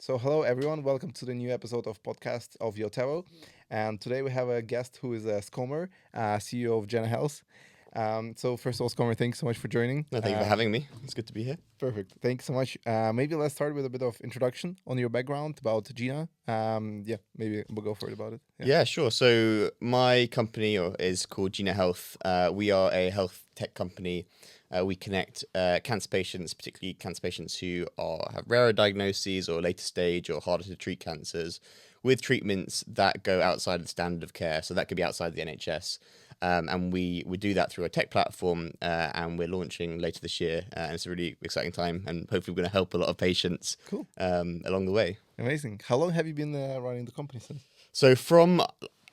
So, hello everyone, welcome to the new episode of podcast of Yotewo. And today we have a guest who is Skomer, CEO of Gena Health. So, first of all, Skomer, thanks so much for joining. No, thank you for having me. It's good to be here. Perfect. Thanks so much. Maybe let's start with a bit of introduction on your background about Gena. Maybe we'll go for it about it. Yeah, sure. So my company is called Gena Health. We are a health tech company. We connect cancer patients, particularly cancer patients who have rarer diagnoses or later stage or harder to treat cancers, with treatments that go outside the standard of care. So that could be outside the NHS. And we do that through a tech platform, and we're launching later this year. And it's a really exciting time, and hopefully we're going to help a lot of patients Cool. along the way. Amazing. How long have you been running the company since? So from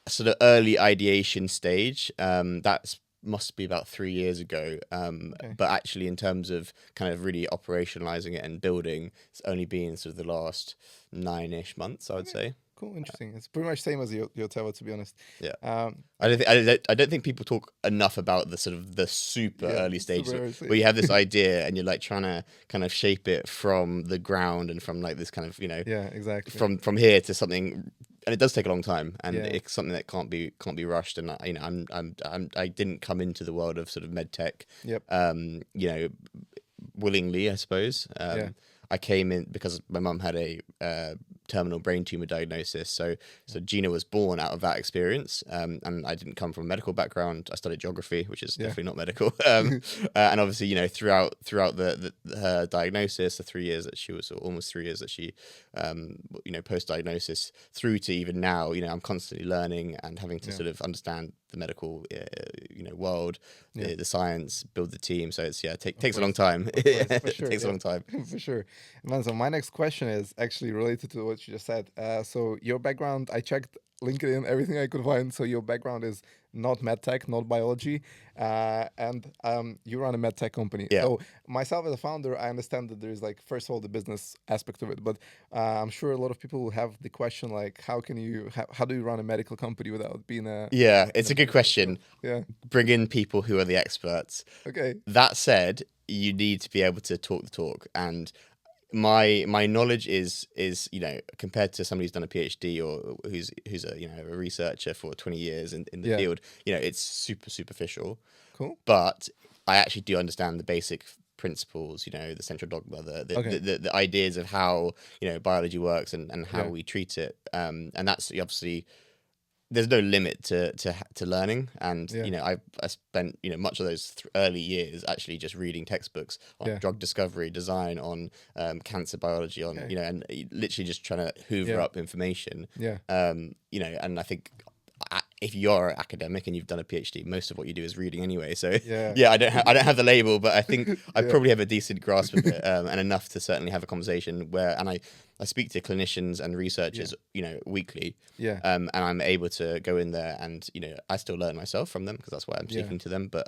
sort of early ideation stage, that's must be about 3 years ago. Okay. But actually, in terms of kind of really operationalizing it and building, it's only been sort of the last 9-ish months, I would say. Cool, interesting. It's pretty much same as Yotewo, to be honest. Yeah. Um, I don't think people talk enough about the sort of the super early stages super early stage. where you have this idea and you're like trying to kind of shape it from the ground and from like this kind of yeah, exactly. from here to something, and it does take a long time, and Yeah. it's something that can't be rushed. And I didn't come into the world of sort of medtech, Yep. willingly, I suppose. Yeah. I came in because my mum had a terminal brain tumor diagnosis. So Gena was born out of that experience. And I didn't come from a medical background. I studied geography, which is definitely not medical. And obviously, throughout her diagnosis, the 3 years that she was, or almost 3 years that she, post diagnosis through to even now, I'm constantly learning and having to sort of understand the medical, world, the science, build the team. So it's takes a long time. For sure, It takes a long time. For sure. Man, so my next question is actually related to what you just said. So your background, I checked LinkedIn, everything I could find. So your background is not medtech, not biology, and you run a medtech company. Yeah. So myself as a founder, I understand that there's like first of all the business aspect of it, but I'm sure a lot of people will have the question like, how do you run a medical company without being a It's a good question. Yeah. Bring in people who are the experts. Okay. That said, you need to be able to talk the talk, and my knowledge is compared to somebody who's done a PhD or who's a researcher for 20 years in the field, it's super superficial. Cool. But I actually do understand the basic principles, the central dogma, the ideas of how biology works and how we treat it, and that's obviously. There's no limit to learning, and I spent much of those early years actually just reading textbooks on drug discovery, design, on cancer biology, on and literally just trying to hoover up information. And I think if you're an academic and you've done a PhD, most of what you do is reading anyway. So I don't have the label, but I think I probably have a decent grasp of it, and enough to certainly have a conversation and I speak to clinicians and researchers, weekly. And I'm able to go in there and, I still learn myself from them because that's why I'm speaking to them. But,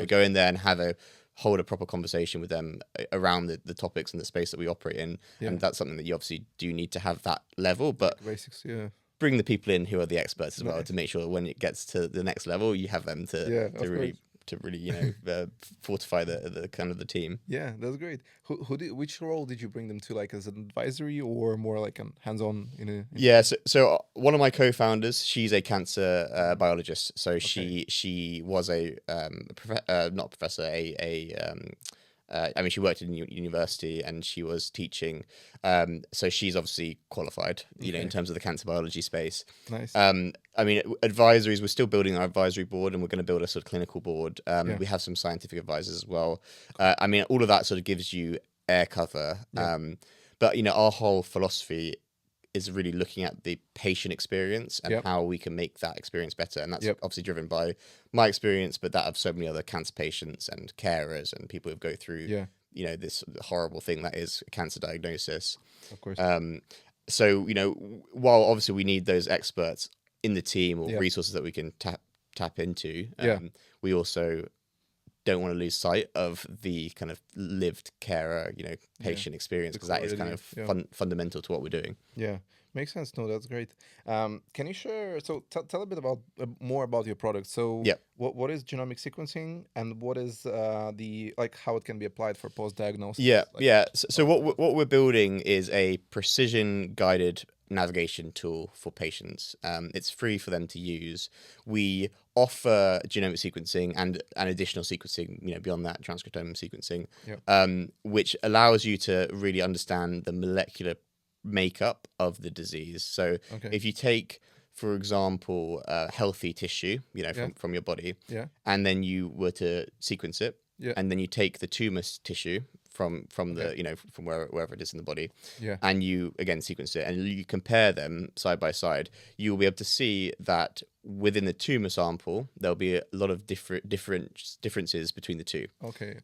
go in there and hold a proper conversation with them around the topics and the space that we operate in. And that's something that you obviously do need to have that level, but basics, bring the people in who are the experts as well to make sure that when it gets to the next level, you have them to really fortify the kind of the team. Yeah, that's great. Which role did you bring them to, like as an advisory or more like a hands-on So one of my co-founders, she's a cancer biologist. So she was not a professor, she worked in university and she was teaching. So she's obviously qualified, in terms of the cancer biology space. Nice. Advisories, we're still building our advisory board and we're going to build a sort of clinical board. We have some scientific advisors as well. All of that sort of gives you air cover. But, our whole philosophy is really looking at the patient experience and how we can make that experience better. And that's obviously driven by my experience, but that of so many other cancer patients and carers and people who go through, this horrible thing that is cancer diagnosis. Of course. So, while obviously we need those experts in the team or resources that we can tap into, we also don't want to lose sight of the kind of lived carer, patient experience, because that is kind of fundamental to what we're doing. Yeah, makes sense. No, that's great. Can you share? So tell a bit about more about your product. So what is genomic sequencing, and what is the how it can be applied for post diagnosis? So what we're building is a precision guided navigation tool for patients. It's free for them to use. We offer genomic sequencing and additional sequencing, beyond that, transcriptome sequencing, which allows you to really understand the molecular makeup of the disease. So if you take, for example, healthy tissue, from your body, and then you were to sequence it, and then you take the tumor tissue from the from wherever it is in the body, and you again sequence it, and you compare them side by side, you'll be able to see that within the tumor sample there'll be a lot of differences between the two.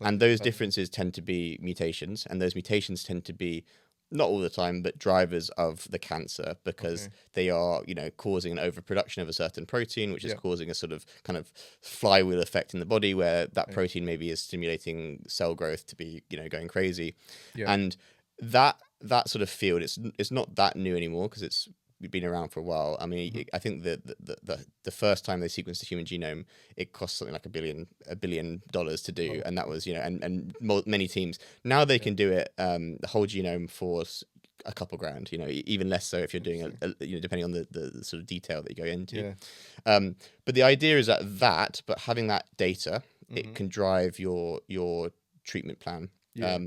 And those differences tend to be mutations, and those mutations tend to be, not all the time, but drivers of the cancer, because they are, causing an overproduction of a certain protein, which is causing a sort of kind of flywheel effect in the body, where that protein maybe is stimulating cell growth to be, going crazy. And that sort of field, it's not that new anymore, because it's been around for a while. I mean, I think that the first time they sequenced the human genome, it cost something like $1 billion to do, and that was and many teams. Now they can do it, the whole genome, for a couple grand. Even less so if you're doing depending on the sort of detail that you go into. But the idea is but having that data, it can drive your treatment plan,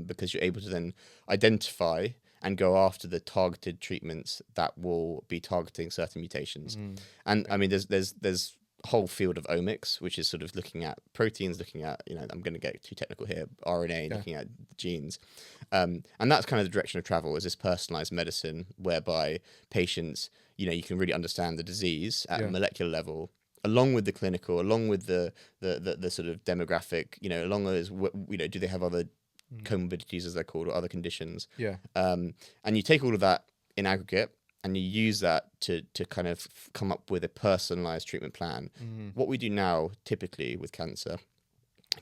because you're able to then identify and go after the targeted treatments that will be targeting certain mutations. And I mean, there's a whole field of omics, which is sort of looking at proteins, looking at, I'm going to get too technical here, RNA, looking at genes. And that's kind of the direction of travel, is this personalized medicine, whereby patients, you can really understand the disease at a molecular level, along with the clinical, along with the sort of demographic, along with, do they have other comorbidities, as they're called, or other conditions. And you take all of that in aggregate, and you use that to kind of come up with a personalized treatment plan. What we do now, typically with cancer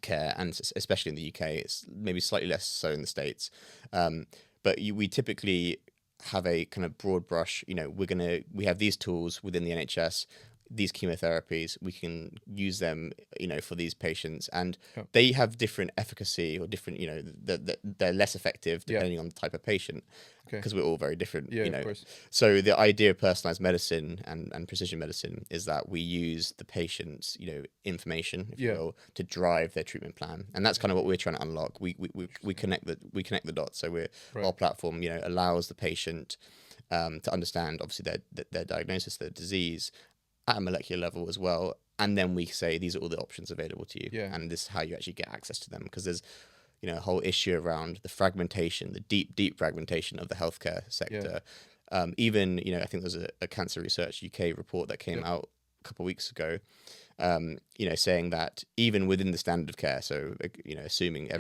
care, and especially in the UK, it's maybe slightly less so in the States, but we typically have a kind of broad brush. We have these tools within the NHS, these chemotherapies, we can use them, for these patients, and they have different efficacy, or different, they're less effective depending on the type of patient, because we're all very different, Of course. So the idea of personalized medicine and precision medicine is that we use the patient's, information, if you will, to drive their treatment plan, and that's kind of what we're trying to unlock. We connect the dots. So our platform, allows the patient to understand, obviously, their diagnosis, their disease, at a molecular level as well, and then we say these are all the options available to you, and this is how you actually get access to them, because there's a whole issue around the fragmentation, the deep fragmentation of the healthcare sector. Even I think there's a Cancer Research UK report that came out a couple of weeks ago, saying that even within the standard of care, so assuming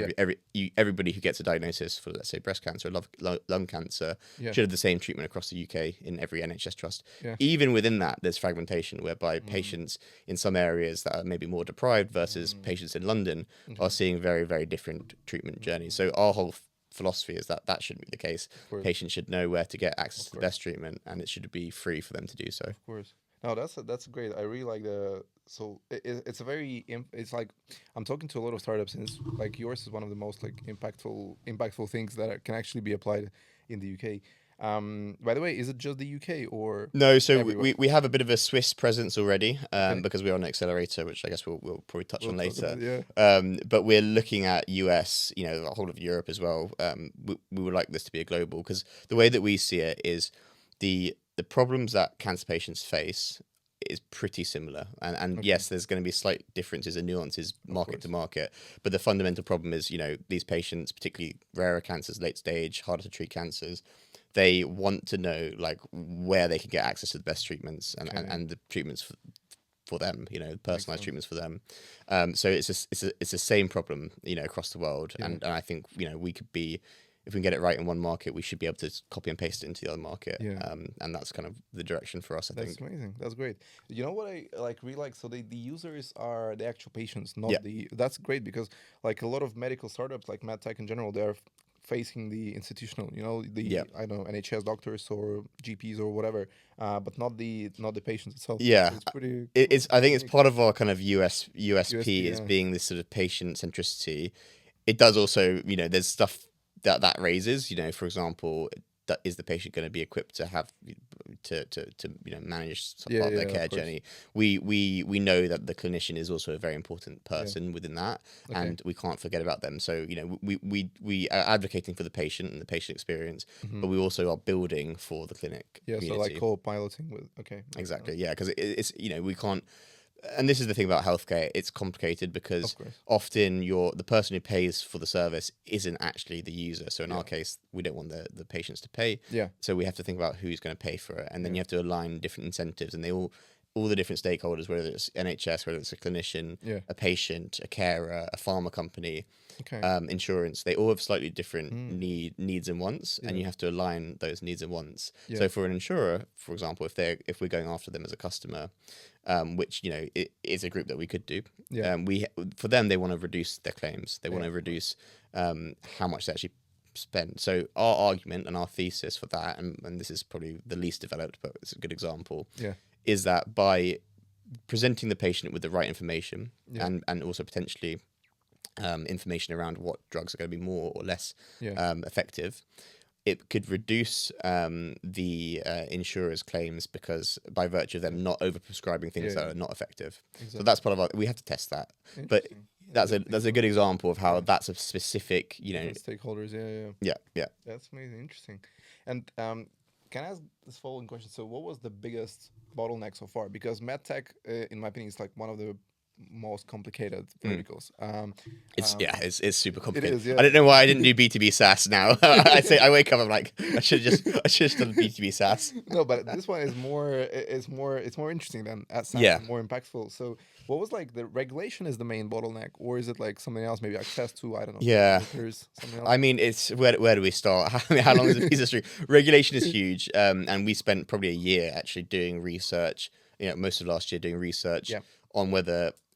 everybody who gets a diagnosis for, let's say, breast cancer or lung cancer should have the same treatment across the UK in every NHS trust. Even within that, there's fragmentation, whereby patients in some areas that are maybe more deprived versus patients in London are seeing very, very different treatment journeys. So our whole philosophy is that shouldn't be the case. Patients should know where to get access to the best treatment, and it should be free for them to do so. Of course. No, that's great. I really like it's a very, it's like, I'm talking to a lot of startups, and it's like yours is one of the most impactful things that can actually be applied in the UK. By the way, is it just the UK or no? So we have a bit of a Swiss presence already, because we're on an accelerator, which I guess we'll probably touch on later. But we're looking at US, the whole of Europe as well. We would like this to be a global, because the way that we see it is the problems that cancer patients face is pretty similar, and yes, there's going to be slight differences and nuances market to market, but the fundamental problem is, these patients, particularly rarer cancers, late stage, harder to treat cancers, they want to know where they can get access to the best treatments and the treatments for them, personalized treatments for them. So it's the same problem, across the world, and I think we could be if we can get it right in one market, we should be able to copy and paste it into the other market. Yeah. And that's kind of the direction for us, I think. That's amazing. That's great. You know what I really like? So the users are the actual patients, not Yeah. that's great because like a lot of medical startups, like medtech in general, they're facing the institutional, I don't know, NHS doctors or GPs or whatever, but not the patients itself. Yeah. So it's pretty It's I think it's unique. part of our kind of USP USP, is yeah. being this sort of patient centricity. It does also, there's stuff that raises, for example, that is the patient going to be equipped to have to manage some part of their care of course. journey. We know that the clinician is also a very important person within that, Okay. and we can't forget about them. So we are advocating for the patient and the patient experience, but we also are building for the clinic community. So like co-piloting with Exactly, yeah, because it's we can't. And this is the thing about healthcare; it's complicated because often the person who pays for the service isn't actually the user. So in our case, we don't want the patients to pay. Yeah. So we have to think about who's going to pay for it, and then you have to align different incentives, and all the different stakeholders, whether it's NHS, whether it's a clinician, a patient, a carer, a pharma company, insurance, they all have slightly different needs and wants, and you have to align those needs and wants. So for an insurer, for example, if we're going after them as a customer, which it is a group that we could do. For them, they want to reduce their claims. They want to reduce how much they actually spend. So our argument and our thesis for that, and this is probably the least developed, but it's a good example, is that by presenting the patient with the right information and also potentially information around what drugs are going to be more or less effective, it could reduce the insurer's claims because by virtue of them not overprescribing things that are not effective. Exactly. So that's part of we have to test that. But that's a good example of how that's a specific, stakeholders. Yeah. That's amazing, interesting. And can I ask this following question? So what was the biggest bottleneck so far? Because medtech, in my opinion, is like one of the most complicated verticals. It's super complicated. It is, yeah. I don't know why I didn't do B2B SaaS now. I wake up, I'm like, I should have just done B2B SaaS. No, but this one is more interesting than SaaS, more impactful. So what was like the regulation is the main bottleneck, or is it like something else, maybe access to, I don't know. Yeah. Something else? I mean, it's where do we start? How long is a piece of string? Regulation is huge. And we spent probably a year actually doing research, most of last year doing research on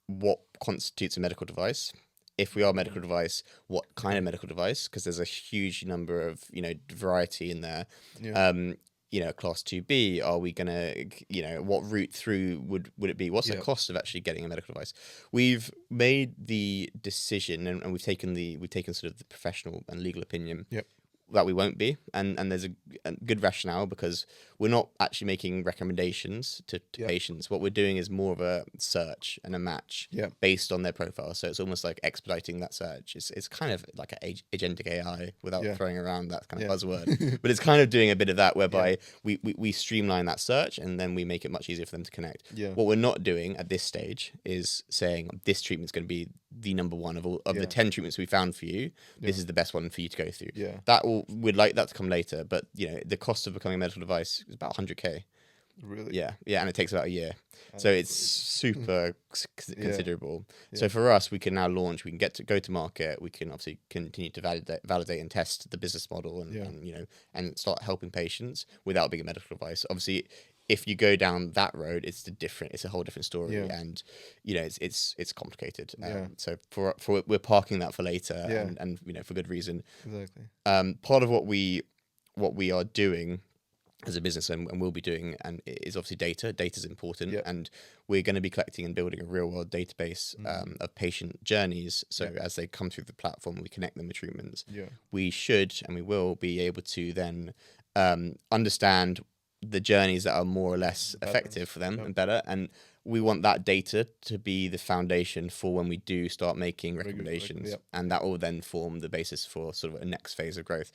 what constitutes a medical device. If we are a medical device, what kind of medical device? Because there's a huge number of, variety in there. Class 2B, are we going to, what route through would it be? What's the cost of actually getting a medical device? We've made the decision and we've taken sort of the professional and legal opinion that we won't be. And there's a good rationale because we're not actually making recommendations to patients. What we're doing is more of a search and a match based on their profile. So it's almost like expediting that search. It's kind of like an agentic AI without throwing around that kind of buzzword. But it's kind of doing a bit of that whereby we streamline that search and then we make it much easier for them to connect. What we're not doing at this stage is saying this treatment's going to be the number one of all of the 10 treatments we found for you. This is the best one for you to go through. We'd like that to come later, but the cost of becoming a medical device is about 100K. Really? Yeah, and it takes about a year. So it's super considerable. So for us, we can now launch. We can go to market. We can obviously continue to validate and test the business model, and start helping patients without being a medical device. Obviously, if you go down that road, it's a whole different story, and it's complicated. So for we're parking that for later, and for good reason. Exactly. Part of what we are doing as a business and will be doing and is obviously data. Data is important, and we're going to be collecting and building a real world database of patient journeys. So as they come through the platform, we connect them with treatments. We should and we will be able to then understand the journeys that are more or less effective for them and better. And we want that data to be the foundation for when we do start making recommendations, and that will then form the basis for sort of a next phase of growth.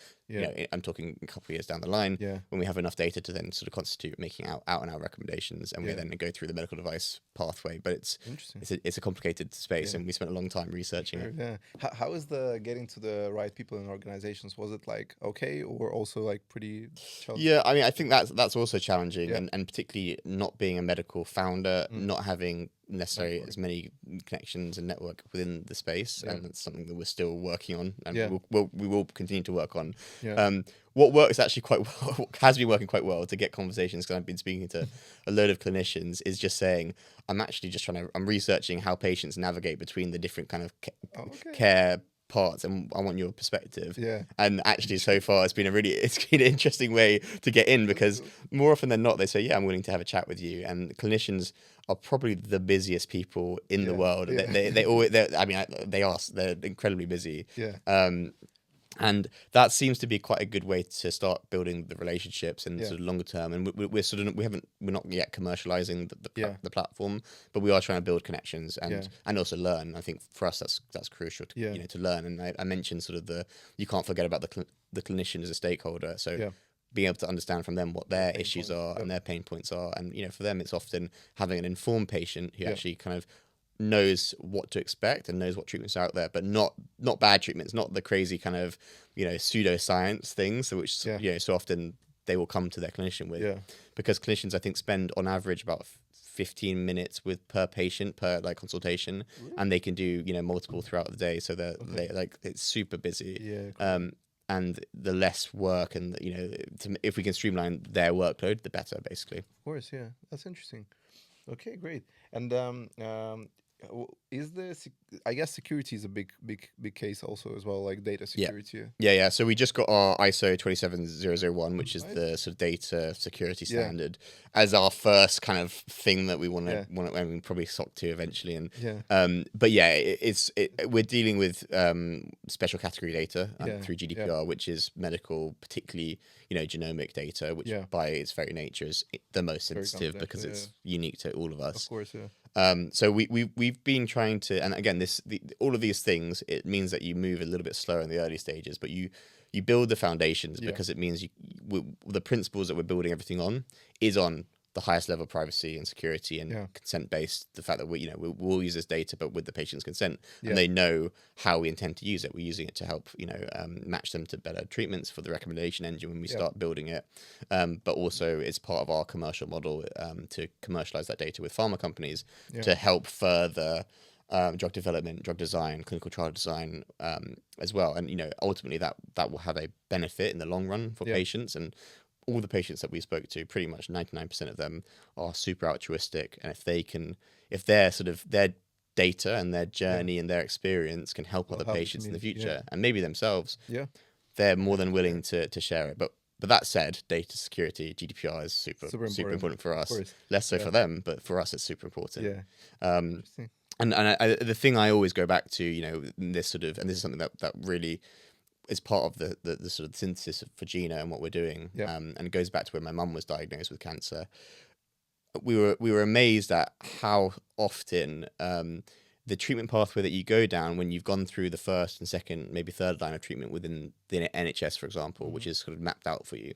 I'm talking a couple of years down the line when we have enough data to then sort of constitute making out and out recommendations, and we then go through the medical device pathway. But it's a complicated space, and we spent a long time researching it. How is the getting to the right people in organizations? Was it like okay, or also like pretty challenging? I mean, I think that's also challenging, and particularly not being a medical founder, not having necessarily as many connections and network within the space, and it's something that we're still working on, and we will continue to work on. What works actually quite well, has been working quite well to get conversations, because I've been speaking to a load of clinicians, is just saying, I'm researching how patients navigate between the different kind of care parts, and I want your perspective. And actually so far it's been an interesting way to get in, because more often than not they say, I'm willing to have a chat with you, and clinicians are probably the busiest people in the world. They always, they're incredibly busy. And that seems to be quite a good way to start building the relationships in sort of longer term. And we're not yet commercializing the platform, but we are trying to build connections and also learn. I think for us that's crucial to to learn. And I mentioned sort of you can't forget about the clinician as a stakeholder. So being able to understand from them what their issues are and their pain points are, and for them it's often having an informed patient who actually kind of knows what to expect and knows what treatments are out there, but not bad treatments, not the crazy kind of pseudoscience things, which so often they will come to their clinician with, because clinicians I think spend on average about 15 minutes per patient per like consultation, and they can do multiple throughout the day, so they like, it's super busy. And the less work, and if we can streamline their workload, the better, basically. Of course, that's interesting. Okay, great. And I guess security is a big case also as well, like data security. Yeah. So we just got our ISO 27001, which is the sort of data security standard, as our first kind of thing that we want to probably SOC 2 eventually. And but we're dealing with special category data through GDPR, which is medical, particularly genomic data, which by its very nature is the most sensitive, because it's unique to all of us. Of course, so we've been trying to, and again, all of these things, it means that you move a little bit slower in the early stages, but you build the foundations, because it means the principles that we're building everything on is on the highest level of privacy and security and consent based. The fact that we'll use this data, but with the patient's consent, and they know how we intend to use it. We're using it to help match them to better treatments for the recommendation engine when we start building it. But also it's part of our commercial model to commercialize that data with pharma companies to help further drug development, drug design, clinical trial design as well. And ultimately that will have a benefit in the long run for patients. And all the patients that we spoke to, pretty much 99% of them are super altruistic, and if their data and their journey and their experience can help other patients in the future and maybe themselves, they're more than willing to share it. But that said, data security, GDPR is super important for us. Less so for them, but for us it's super important. And the thing I always go back to, this is something that really is part of the sort of synthesis for Gena and what we're doing, and it goes back to when my mum was diagnosed with cancer. We were amazed at how often the treatment pathway that you go down when you've gone through the first and second, maybe third line of treatment within the NHS, for example, which is sort of mapped out for you,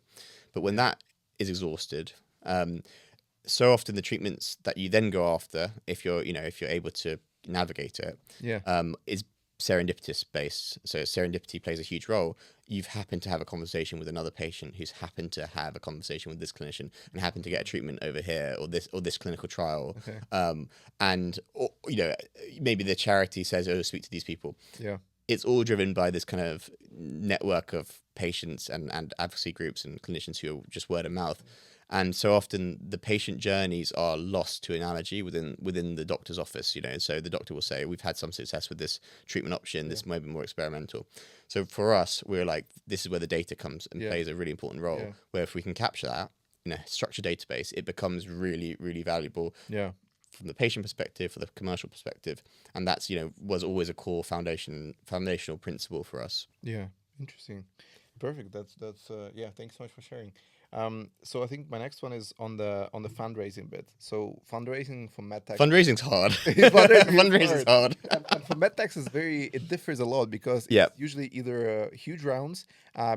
but when that is exhausted, so often the treatments that you then go after, if you're able to navigate it, is serendipitous based. So serendipity plays a huge role. You've happened to have a conversation with another patient who's happened to have a conversation with this clinician and happened to get a treatment over here, or this clinical trial. And maybe the charity says, speak to these people. It's all driven by this kind of network of patients and advocacy groups and clinicians who are just word of mouth. And so often the patient journeys are lost to analogy within the doctor's office, so the doctor will say, we've had some success with this treatment option, this might be more experimental. So for us, we're like, this is where the data comes and plays a really important role, where if we can capture that in a structured database, it becomes really, really valuable from the patient perspective, for the commercial perspective. And that's, was always a core foundational principle for us. Yeah, interesting. Perfect. That's thanks so much for sharing. So I think my next one is on the fundraising bit. So fundraising for medtech. Fundraising's hard. Fundraising's hard. And for medtechs it differs a lot, because it's usually either huge rounds,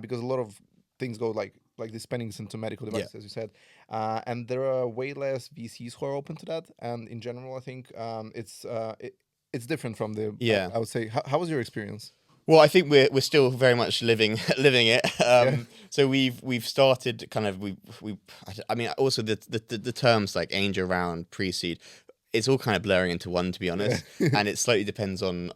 because a lot of things go like the spendings into medical devices, as you said, and there are way less VCs who are open to that. And in general, I think it's different from the. I would say. How was your experience? Well, I think we're still very much living it. So we've started kind of I mean, also the terms like angel round, pre-seed. it's all kind of blurring into one, to be honest. And it slightly depends on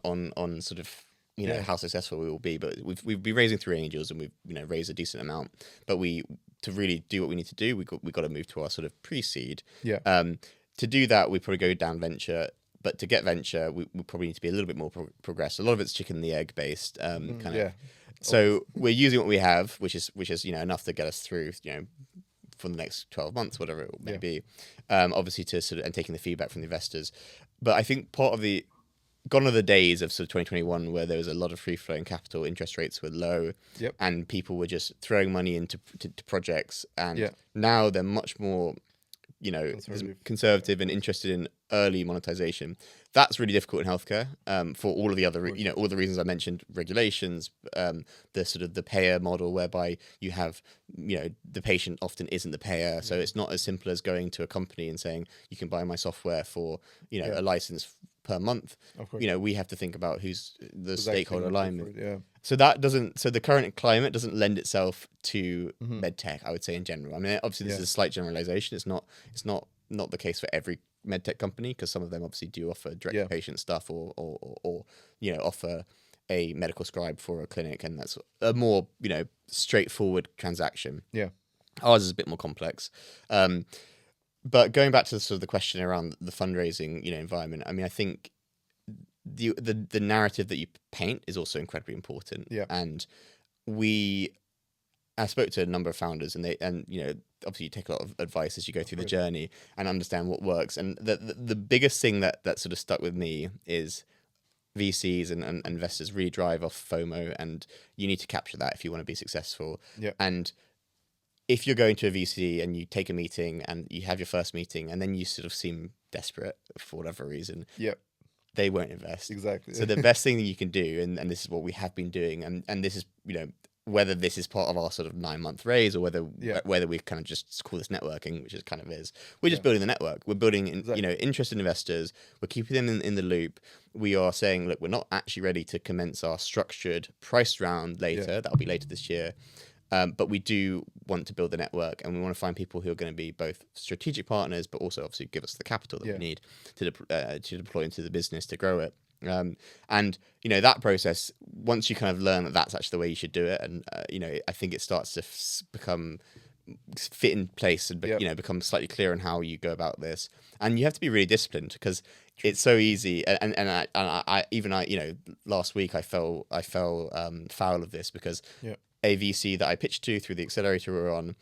sort of, you know, how successful we will be. But we've been raising 3 angels, and we've, you know, raised a decent amount. But to really do what we need to do, we got to move to our sort of pre-seed. To do that, we probably go down venture. But to get venture, we probably need to be a little bit more progressed. A lot of it's chicken and the egg based, kind of. So we're using what we have, which is, you know, enough to get us through, you know, for the next 12 months, whatever it may be. Obviously to sort of, and taking the feedback from the investors. But I think part of gone are the days of sort of 2021 where there was a lot of free flowing capital, interest rates were low, and people were just throwing money into projects. And now they're much more, you know, conservative and interested in early monetization. That's really difficult in healthcare, for all of the other, you know, all the reasons I mentioned, regulations, the sort of the payer model whereby you have, you know, the patient often isn't the payer. So it's not as simple as going to a company and saying, you can buy my software for, you know, a license per month. You know, we have to think about who's the stakeholder alignment. So the current climate doesn't lend itself to medtech, I would say, in general. I mean, obviously this is a slight generalization. It's not the case for every medtech company, because some of them obviously do offer direct to patient stuff or you know, offer a medical scribe for a clinic, and that's a more, you know, straightforward transaction. Ours is a bit more complex. But going back to sort of the question around the fundraising, you know, environment, I mean, I think the narrative that you paint is also incredibly important. And I spoke to a number of founders, and you know, obviously you take a lot of advice as you go through the journey and understand what works. And the biggest thing that sort of stuck with me is VCs and investors really drive off FOMO, and you need to capture that if you want to be successful. And if you're going to a VC and you take a meeting and you have your first meeting and then you sort of seem desperate for whatever reason, they won't invest. So the best thing that you can do, and this is what we have been doing, and this is, you know, whether this is part of our sort of 9-month raise or whether we kind of just call this networking, which is kind of is, we're just building the network. We're building, you know, interested investors. We're keeping them in the loop. We are saying, look, we're not actually ready to commence our structured priced round later. That'll be later this year. But we do want to build the network, and we want to find people who are going to be both strategic partners, but also obviously give us the capital that we need to deploy into the business to grow it. And, you know, that process, once you kind of learn that that's actually the way you should do it, and, you know, I think it starts to become fit in place and, you know, become slightly clear on how you go about this. And you have to be really disciplined, because it's so easy. And I you know, last week I fell foul of this, because a VC that I pitched to through the accelerator we're on,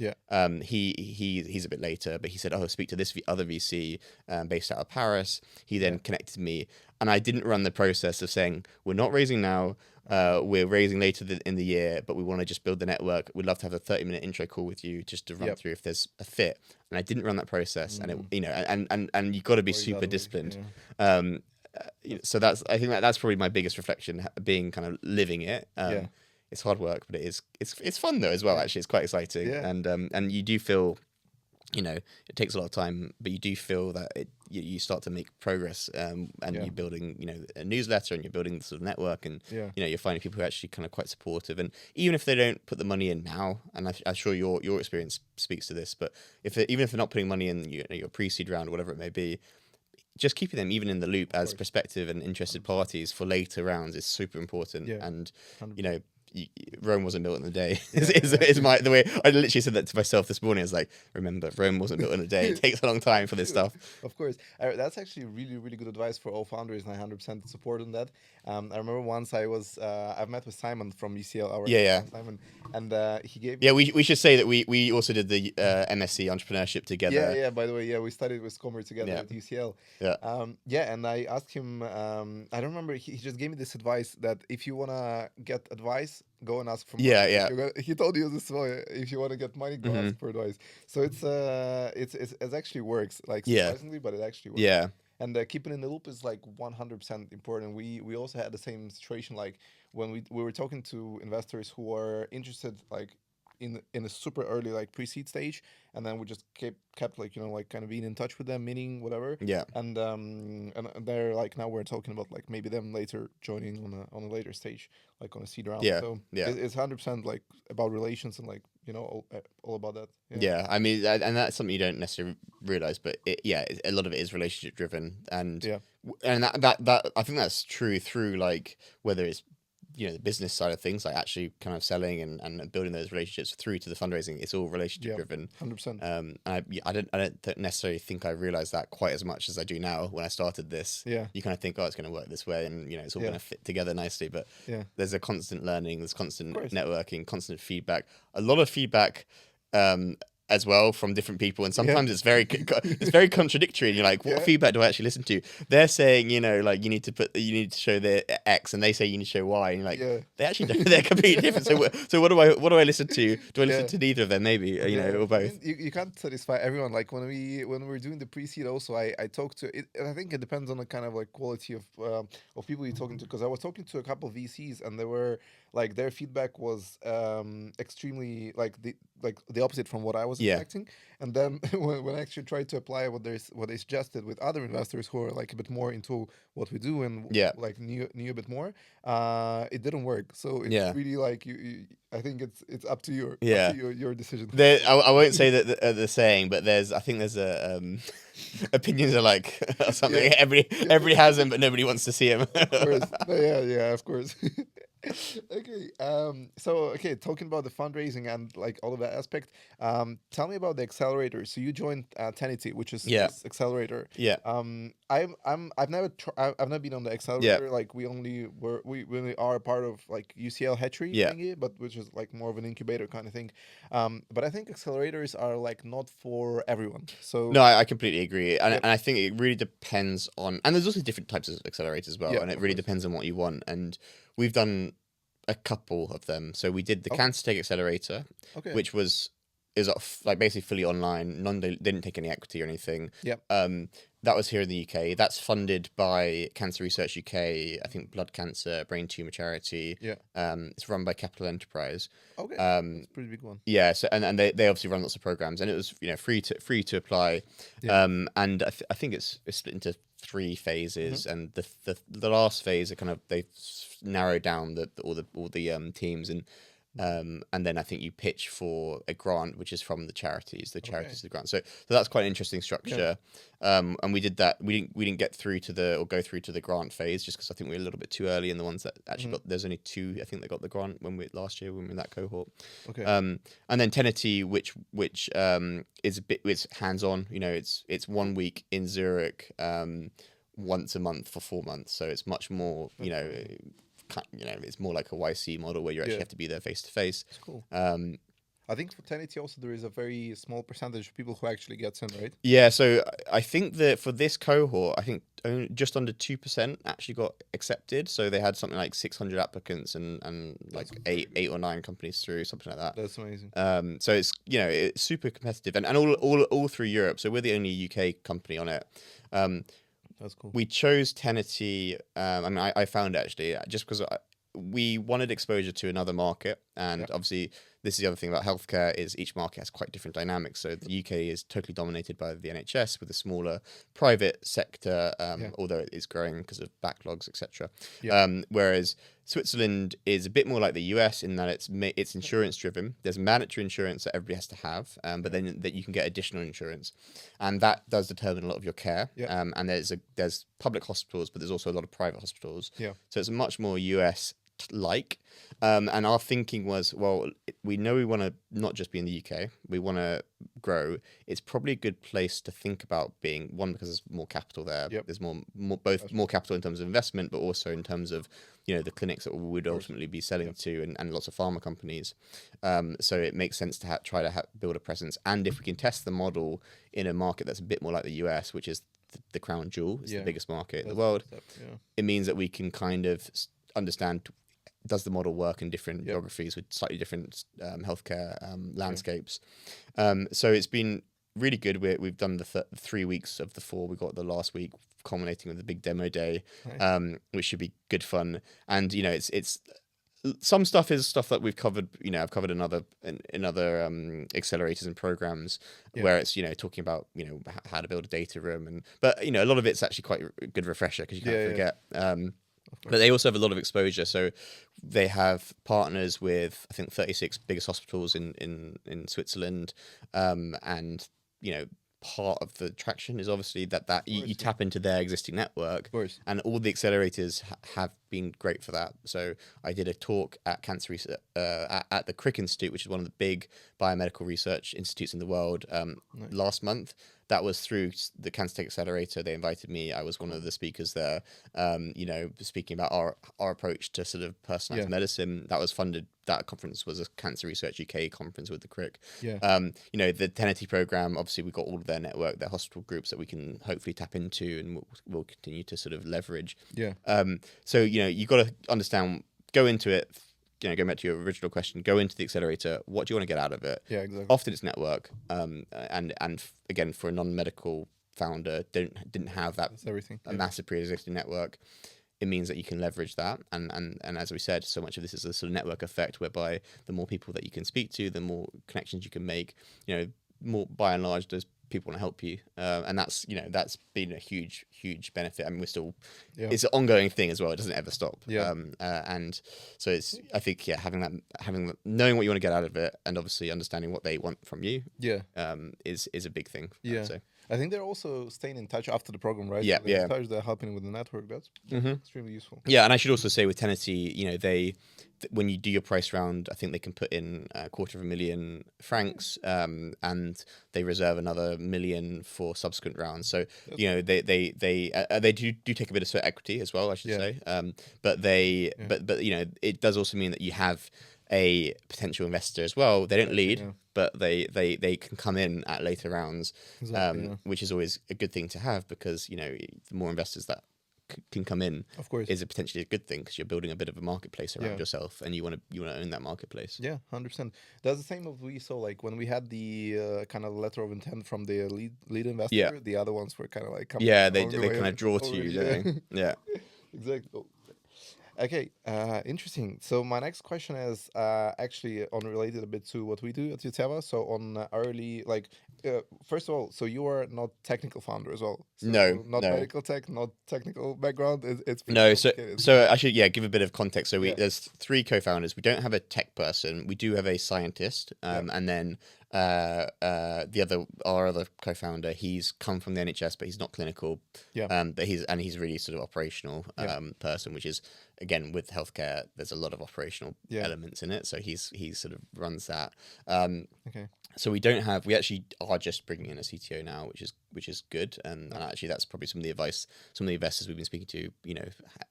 he's a bit later, but he said, "Oh, speak to this other VC based out of Paris." He then connected me, and I didn't run the process of saying, "We're not raising now. We're raising later in the year, but we want to just build the network. We'd love to have a 30-minute intro call with you just to run through if there's a fit." And I didn't run that process, and it, you know, and you've got to be super disciplined. So I think that's probably my biggest reflection, being kind of living it. It's hard work, but it's fun though as well. Actually, it's quite exciting, and you do feel, you know, it takes a lot of time, but you do feel that you start to make progress, and you're building, you know, a newsletter, and you're building the sort of network, and you know, you're finding people who are actually kind of quite supportive. And even if they don't put the money in now, and I'm sure your experience speaks to this, but even if they're not putting money in, you know, your pre-seed round or whatever it may be, just keeping them even in the loop as prospective and interested parties for later rounds is super important. And 100%. You know, Rome wasn't built in a day. Is the way I literally said that to myself this morning. I was like, remember, Rome wasn't built in a day. It takes a long time for this stuff. Of course, that's actually really, really good advice for all founders, and I 100% support on that. I remember once I've met with Simon from UCL. Simon, and he gave. Yeah, we should say that we also did the MSc entrepreneurship together. Yeah. By the way, we studied with Skomer together at UCL. And I asked him. I don't remember. He just gave me this advice that if you wanna get advice, go and ask for money. He told you this way. If you want to get money, go ask for advice. So it actually works. Like surprisingly, but it actually works. Yeah. And keeping in the loop is like 100% important. We also had the same situation, like when we were talking to investors who are interested, like in a super early like pre-seed stage, and then we just kept like, you know, like kind of being in touch with them, meeting whatever. And they're like, now we're talking about like maybe them later joining on a later stage, like on a seed round. So it's 100% like about relations and like all about that. Yeah, I mean, and that's something you don't necessarily realize, but a lot of it is relationship driven, and that I think that's true through like whether it's the business side of things, like actually kind of selling and building those relationships through to the fundraising. It's all relationship driven. 100%. I don't necessarily think I realized that quite as much as I do now. When I started this, you kind of think, oh, it's going to work this way, and it's all going to fit together nicely. But there's a constant learning, there's constant networking, constant feedback, a lot of feedback. As well from different people, and sometimes it's very contradictory, and you're like, what feedback do I actually listen to? They're saying like you need to show the X, and they say you need to show Y, and you're like, they actually don't, they're completely different. So what do I listen to? Do I listen to neither of them, maybe, or both? You can't satisfy everyone. Like when we're doing the pre-seed also, I talk to it, and I think it depends on the kind of like quality of people you're talking to, because I was talking to a couple of VCs, and they were like, their feedback was extremely like the opposite from what I was expecting. And then when I actually tried to apply what they suggested with other investors who are like a bit more into what we do and like knew a bit more, it didn't work. So it's really like I think it's up to your decision. I won't say that the saying, but I think there's a opinions are like or something. Everybody has them, but nobody wants to see them. Of course. Of course. Okay. Talking about the fundraising and like all of that aspect, tell me about the accelerator. So you joined Tenity, which is this accelerator. I've never been on the accelerator. Like we really are part of like UCL Hatchery thingy, but which is like more of an incubator kind of thing. But I think accelerators are like not for everyone. So no, I completely agree, and I think it really depends on, and there's also different types of accelerators as well, and it really depends on what you want. And we've done a couple of them. So we did the Cancer Take Accelerator, which is like basically fully online. Didn't take any equity or anything. That was here in the UK. That's funded by Cancer Research UK, I think Blood Cancer, Brain Tumor Charity. It's run by Capital Enterprise. That's a pretty big one. Yeah, so and they obviously run lots of programs, and it was free to apply. And I think it's split into 3 phases, and the last phase are they've narrowed down all the teams, and then I think you pitch for a grant, which is from the charities. The charities the grant. So that's quite an interesting structure. And we did that. We didn't get through to go through to the grant phase, just because I think we were a little bit too early in the ones that actually got. There's only 2 I think that got the grant last year when we were in that cohort. And then Tenity, which is a bit, it's hands on. It's 1 week in Zurich, once a month for 4 months. So it's much more. It's more like a YC model where you actually have to be there face to face. That's cool. I think for Tenity also there is a very small percentage of people who actually gets in, right? Yeah, so I think that for this cohort, I think just under 2% actually got accepted. So they had something like 600 applicants and like 8 or 9 companies through, something like that. That's amazing. So it's it's super competitive, and all through Europe. So we're the only UK company on it. That's cool. We chose Tenity. I found actually just because we wanted exposure to another market, and obviously this is the other thing about healthcare is each market has quite different dynamics. So the UK is totally dominated by the NHS with a smaller private sector, although it is growing because of backlogs, etc. Whereas Switzerland is a bit more like the US in that it's insurance driven. There's mandatory insurance that everybody has to have, but then that you can get additional insurance, and that does determine a lot of your care. And there's public hospitals, but there's also a lot of private hospitals. So it's much more US like, and our thinking was, well, we know we want to not just be in the UK, we want to grow. It's probably a good place to think about being, one, because there's more capital there. There's more capital in terms of investment, but also in terms of the clinics that we would ultimately be selling to, and lots of pharma companies. So it makes sense to try to build a presence, and if we can test the model in a market that's a bit more like the US, which is the crown jewel, it's the biggest market in the world, it means that we can kind of understand, does the model work in different geographies with slightly different healthcare landscapes. So it's been really good. We've done the 3 weeks of the 4. We got the last week culminating with a big demo day, which should be good fun. And it's some stuff is stuff that we've covered. I've covered in other accelerators and programs where it's talking about how to build a data room, but a lot of it's actually quite a good refresher because you can't forget. But they also have a lot of exposure. So they have partners with, I think, 36 biggest hospitals in Switzerland. And, part of the traction is obviously that you tap into their existing network. And all the accelerators have been great for that. So I did a talk at Cancer Research, at the Crick Institute, which is one of the big biomedical research institutes in the world, last month. That was through the Cancer Tech Accelerator. They invited me. I was one of the speakers there, speaking about our approach to sort of personalized medicine. That was funded. That conference was a Cancer Research UK conference with the Crick. The Tenity program, obviously we've got all of their network, their hospital groups that we can hopefully tap into, and we'll continue to sort of leverage. So, you've got to understand, go into it, going back to your original question, go into the accelerator. What do you want to get out of it? Yeah, exactly. Often it's network. And again, for a non-medical founder, didn't have that a massive pre-existing network. It means that you can leverage that. And as we said, so much of this is a sort of network effect, whereby the more people that you can speak to, the more connections you can make, more by and large, those people want to help you. And that's been a huge benefit. I mean, we're still, it's an ongoing thing as well. It doesn't ever stop. And so it's, I think, knowing what you want to get out of it, and obviously understanding what they want from you, is a big thing. I think they're also staying in touch after the program, right? Yeah, so they're in touch, they're helping with the network. That's extremely useful. Yeah, and I should also say with Tenity, when you do your price round, I think they can put in $250,000 and they reserve another $1 million for subsequent rounds. So they do take a bit of sweat equity as well, I should say. But it does also mean that you have a potential investor as well. They don't lead, but they can come in at later rounds, which is always a good thing to have, because the more investors that can come in, of course, is potentially a good thing, because you're building a bit of a marketplace around yourself, and you want to own that marketplace. 100%. That's the same as we saw, like when we had the kind of letter of intent from the lead investor. The other ones were kind of like coming they kind of draw to you. Exactly. Okay, interesting. So my next question is actually unrelated a bit to what we do at Yotewo. So on early, first of all, so you are not technical founder as well. So not medical tech, not technical background. It's no. So I should give a bit of context. So there's 3 co-founders. We don't have a tech person. We do have a scientist, and then our other co-founder, he's come from the NHS, but he's not clinical. But he's really sort of operational person, which is, again, with healthcare, there's a lot of operational elements in it. So he sort of runs that. So we actually are just bringing in a CTO now, which is good, and actually that's probably some of the advice some of the investors we've been speaking to,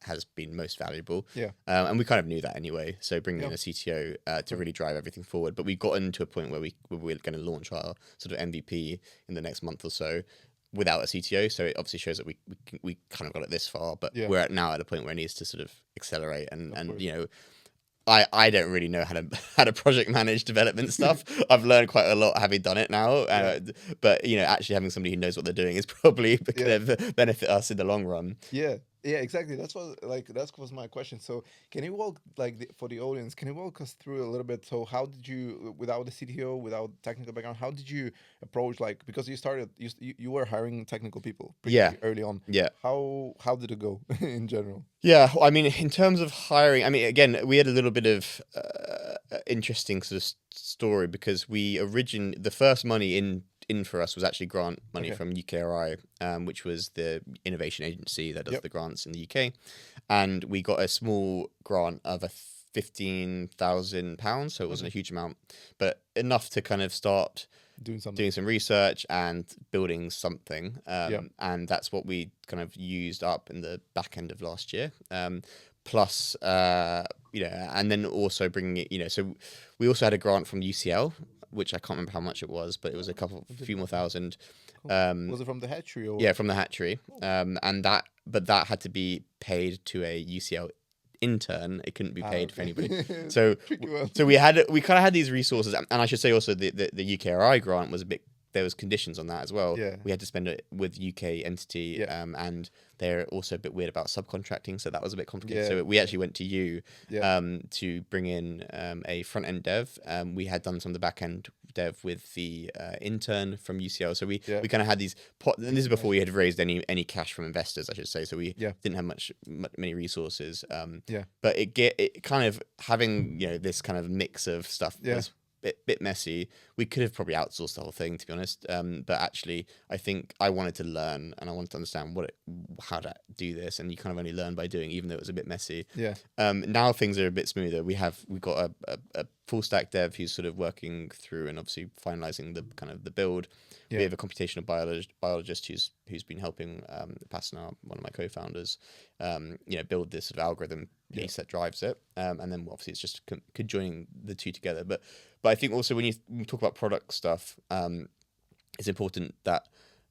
has been most valuable. And we kind of knew that anyway. So bringing in a CTO to really drive everything forward. But we've gotten to a point where we're going to launch our sort of MVP in the next month or so, without a CTO. So it obviously shows that we kind of got it this far, but we're now at a point where it needs to sort of accelerate, and I don't really know how to project manage development stuff. I've learned quite a lot having done it now, but actually having somebody who knows what they're doing is probably going to benefit us in the long run. Yeah, exactly. That was my question. So can you walk, for the audience, can you walk us through a little bit? So how did you, without the CTO, without technical background, how did you approach, because you started, you were hiring technical people pretty early on. How did it go in general? I mean, in terms of hiring, I mean, again, we had a little bit of interesting sort of story, because the first money in for us was actually grant money from UKRI, which was the innovation agency that does the grants in the UK. And we got a small grant of £15,000, so it wasn't a huge amount, but enough to kind of start doing some research and building something. And that's what we kind of used up in the back end of last year. Plus, and then also bringing it, so we also had a grant from UCL, which I can't remember how much it was, but it was a few more thousand. Was it from the hatchery? Yeah, from the hatchery. And that had to be paid to a UCL intern. It couldn't be paid for anybody. So we kind of had these resources, and I should say also the UKRI grant was a bit. There was conditions on that as well. We had to spend it with UK entity, and they're also a bit weird about subcontracting, so that was a bit complicated. So we actually went to you to bring in a front end dev. We had done some of the back end dev with the intern from UCL. So we kind of had these and this is before we had raised any cash from investors, I should say. So we didn't have many resources. But it kind of having this kind of mix of stuff was bit messy. We could have probably outsourced the whole thing, to be honest. But actually, I think I wanted to learn and I wanted to understand how to do this. And you kind of only learn by doing, even though it was a bit messy. Now things are a bit smoother. We've got a full stack dev who's sort of working through and obviously finalizing the kind of the build. We have a computational biologist who's been helping Passana, one of my co-founders, build this sort of algorithm piece that drives it. And then obviously it's just conjoining the two together. But I think also when you talk about product stuff, it's important that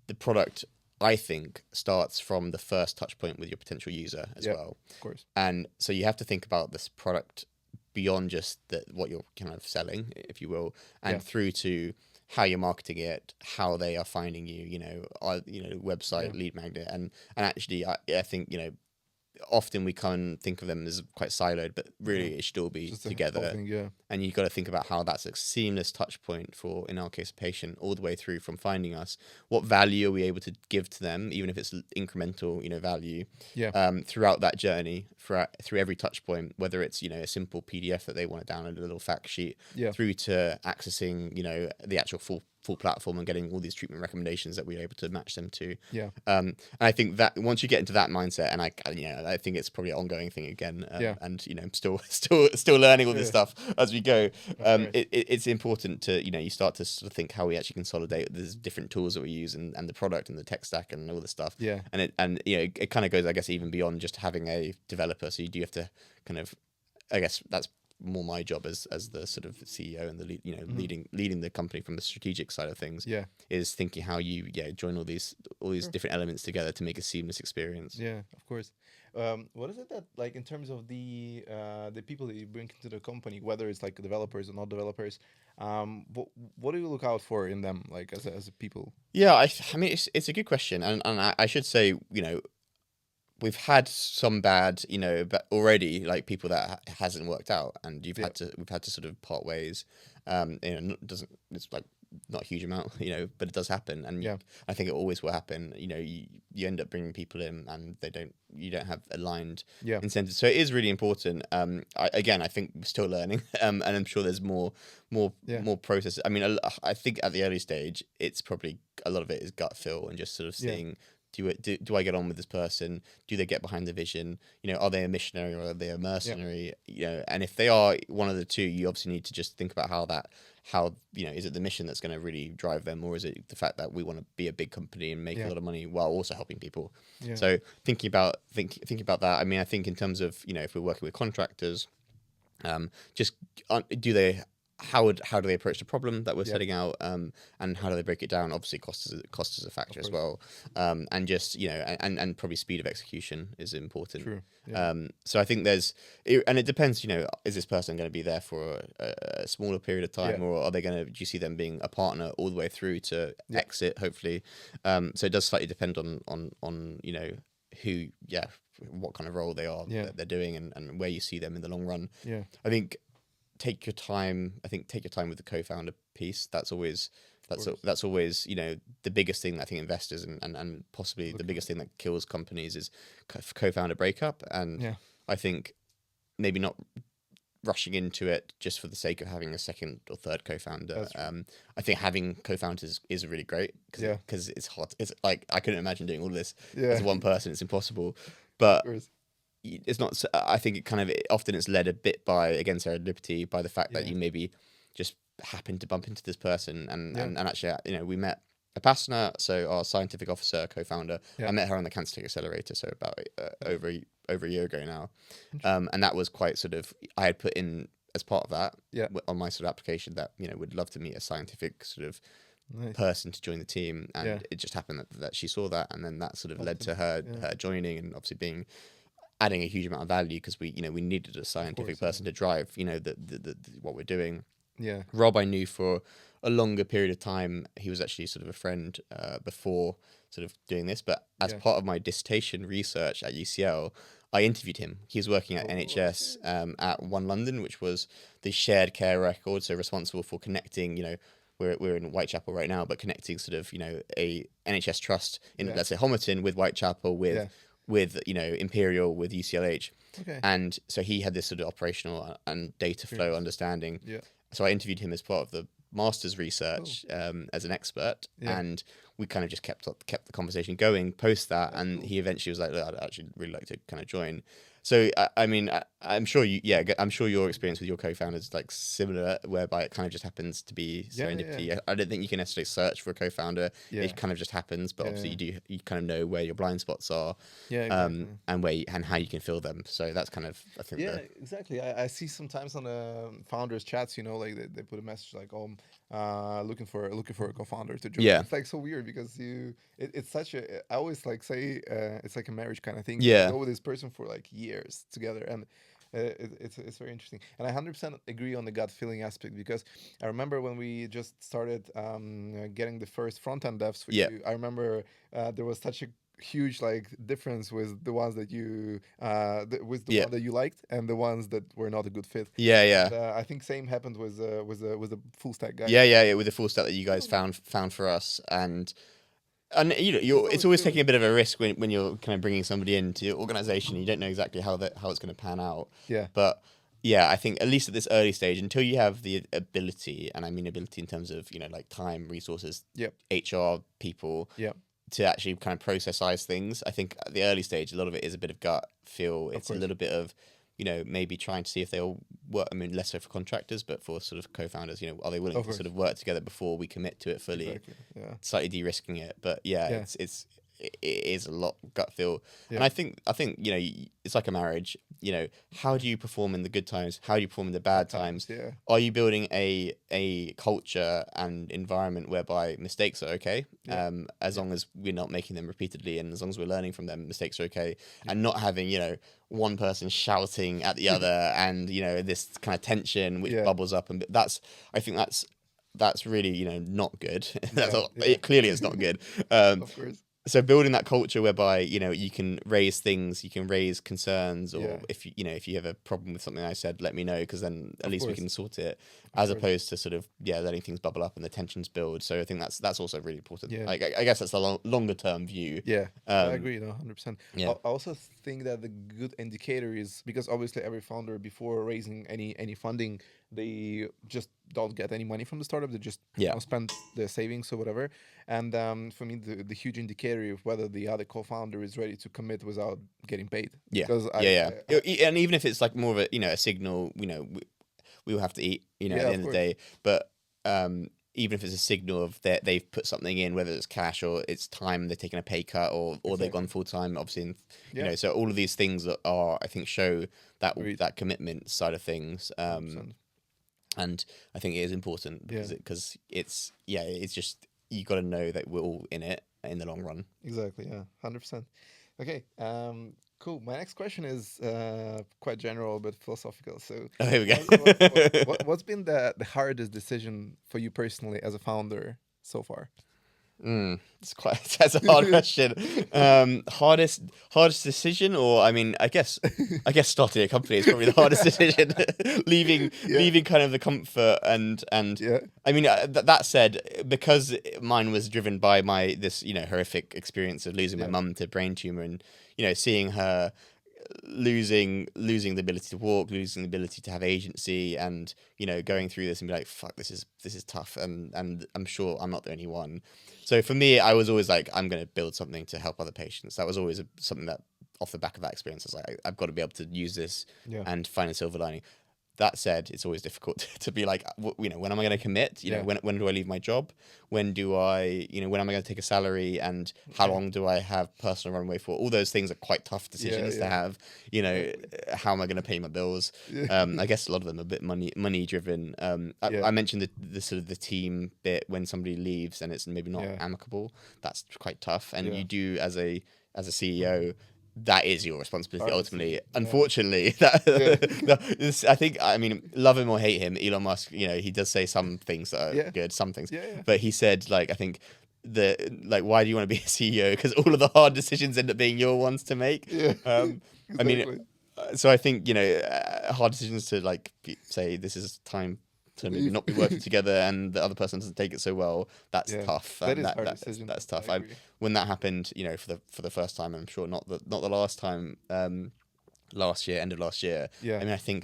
the product, I think, starts from the first touch point with your potential user as well. Of course. And so you have to think about this product beyond just what you're kind of selling, if you will, and through to how you're marketing it, how they are finding you, website, lead magnet. And actually, I think, often we can think of them as quite siloed, but really it should all be just together. And you've got to think about how that's a seamless touch point for, in our case, a patient, all the way through from finding us. What value are we able to give to them, even if it's incremental, value, throughout that journey, through every touch point, whether it's, a simple PDF that they want to download, a little fact sheet, through to accessing, the actual full platform and getting all these treatment recommendations that we're able to match them to. And I think that once you get into that mindset, and I think it's probably an ongoing thing again, and I'm still learning all this stuff as we go. It's important to you start to sort of think how we actually consolidate these different tools that we use and the product and the tech stack and all this stuff. And it kind of goes, I guess, even beyond just having a developer. So you do have to kind of, I guess that's more my job as the sort of CEO and the leading the company from the strategic side of things. Is thinking how you join all these different elements together to make a seamless experience. Of course. What is it that, like, in terms of the people that you bring into the company, whether it's like developers or not developers, what do you look out for in them, like as a people? I mean it's a good question, and I should say we've had some bad, but already, like, people that hasn't worked out, and we've had to sort of part ways. It's like not a huge amount, but it does happen, and I think it always will happen. You end up bringing people in, and you don't have aligned incentives. So it is really important. I think we're still learning, and I'm sure there's more processes. I mean, I think at the early stage, it's probably a lot of it is gut feel and just sort of seeing. Do I get on with this person? Do they get behind the vision? Are they a missionary or are they a mercenary? And if they are one of the two, you obviously need to just think about how is it the mission that's going to really drive them, or is it the fact that we want to be a big company and make a lot of money while also helping people? So thinking about that. I mean, I think in terms of if we're working with contractors, just do they. How do they approach the problem that we're setting out, and how do they break it down? Obviously, cost is a factor as well, and just and probably speed of execution is important. True. So I think and it depends. Is this person going to be there for a smaller period of time, or are they going to? Do you see them being a partner all the way through to exit? Hopefully, so it does slightly depend on who, what kind of role they are that they're doing, and where you see them in the long run. I think. Take your time. I think take your time with the co-founder piece. That's always the biggest thing that I think investors and possibly the biggest thing that kills companies is co-founder breakup. And I think maybe not rushing into it just for the sake of having a second or third co-founder. I think having co-founders is really great because it's hard. It's like I couldn't imagine doing all of this as one person. It's impossible. But it's not. I think often it's led a bit by, again, serendipity, by the fact that you maybe just happen to bump into this person, and actually, we met Passana, so our scientific officer, co-founder. I met her on the Cancer Tech Accelerator, so about over a year ago now, and that was quite sort of. I had put in as part of that on my sort of application that would love to meet a scientific sort of person to join the team, and it just happened that she saw that, and then that sort of led to her joining, and obviously adding a huge amount of value because we needed a scientific person to drive the what we're doing. Rob I knew for a longer period of time. He was actually sort of a friend before sort of doing this, but as part of my dissertation research at UCL, I interviewed him. He was working at NHS at One London, which was the shared care record, so responsible for connecting we're in Whitechapel right now, but connecting sort of, a NHS trust in, Yeah. let's say, Homerton with Whitechapel, with Imperial, with UCLH. Okay. And so he had this sort of operational and data flow understanding. Yeah. So I interviewed him as part of the master's research as an expert, and we kind of just kept the conversation going post that. That's and cool. he eventually was like, "Look, I'd actually really like to kind of join." So I'm sure I'm sure your experience with your co-founders is like similar, whereby it kind of just happens to be serendipity. Yeah. I don't think you can necessarily search for a co-founder. Yeah. It kind of just happens, but obviously you kind of know where your blind spots are, Yeah, exactly. and how you can fill them. So that's kind of, I think. Yeah, exactly. I see sometimes on the founders chats, like they put a message like, looking for a co-founder to join. Yeah. It's like so weird because it's such a, I always like say, it's like a marriage kind of thing. Yeah. You go with this person for like years together, and it's very interesting. And I 100% agree on the gut feeling aspect, because I remember when we just started getting the first front end devs for you. I remember there was such a huge like difference with the ones that you with the one that you liked and the ones that were not a good fit. And, I think same happened with the full stack guy. With the full stack that you guys found for us. And it's always taking a bit of a risk when you're kind of bringing somebody into your organization. You don't know exactly how it's going to pan out. But I think at least at this early stage, until you have the ability, and I mean ability in terms of like time, resources, HR people, to actually kind of processize things. I think at the early stage, a lot of it is a bit of gut feel. It's a little bit of, maybe trying to see if they'll work. I mean, less so for contractors, but for sort of co-founders, are they willing to sort of work together before we commit to it fully? Exactly. Yeah. Slightly de-risking it, but it is a lot gut feel. And I think it's like a marriage. How do you perform in the good times? How do you perform in the bad times? Are you building a culture and environment whereby mistakes are okay, as long as we're not making them repeatedly, and as long as we're learning from them, mistakes are okay, and not having one person shouting at the other, and this kind of tension which bubbles up, and I think that's really not good. It clearly is not good. Of course. So building that culture whereby you can raise things, you can raise concerns, or if you have a problem with something I said, let me know, because then at least we can sort it, as opposed to sort of letting things bubble up and the tensions build. So I think that's also really important. I guess that's the longer term view. I agree, 100%. I also think that the good indicator is, because obviously every founder before raising any funding, they just don't get any money from the startup. They just spend their savings or whatever. And for me, the huge indicator of whether the other co-founder is ready to commit without getting paid. And even if it's like more of a signal, we will have to eat, at the end of the day. But even if it's a signal of that they've put something in, whether it's cash or it's time, they're taking a pay cut, or they've gone full time, obviously. So all of these things are, I think, show that commitment side of things. And I think it is important because it's just, you got to know that we're all in it in the long run. Exactly. 100%. Okay. Cool. My next question is quite general but philosophical. So here we go. What's been the hardest decision for you personally as a founder so far? That's a hard question. Hardest decision, or I mean, I guess starting a company is probably the hardest decision. leaving kind of the comfort and I mean, that said, because mine was driven by this horrific experience of losing my mum to brain tumor, and seeing her losing the ability to walk, losing the ability to have agency, and going through this and be like, fuck, this is tough, and I'm sure I'm not the only one. So for me, I was always like, I'm going to build something to help other patients. That was always something that, off the back of that experience, I was like, I've got to be able to use this and find a silver lining. That said, it's always difficult to be like, when am I going to commit? When do I leave my job? When do I, when am I going to take a salary? And how long do I have personal runway for? All those things are quite tough decisions to have. How am I going to pay my bills? I guess a lot of them are a bit money driven. I mentioned the sort of the team bit, when somebody leaves and it's maybe not amicable. That's quite tough. And you do, as a CEO, that is your responsibility ultimately. Unfortunately, I think, I mean, love him or hate him, Elon Musk, he does say some things that are good, some things. But he said, like, I think why do you want to be a CEO? Because all of the hard decisions end up being your ones to make. Exactly. I mean, so I think, hard decisions to say this is time to maybe not be working together, and the other person doesn't take it so well. That's tough. That is a hard decision. That's tough. I agree. When that happened, for the first time, I'm sure not the last time. Last year, end of last year. Yeah. I mean, I think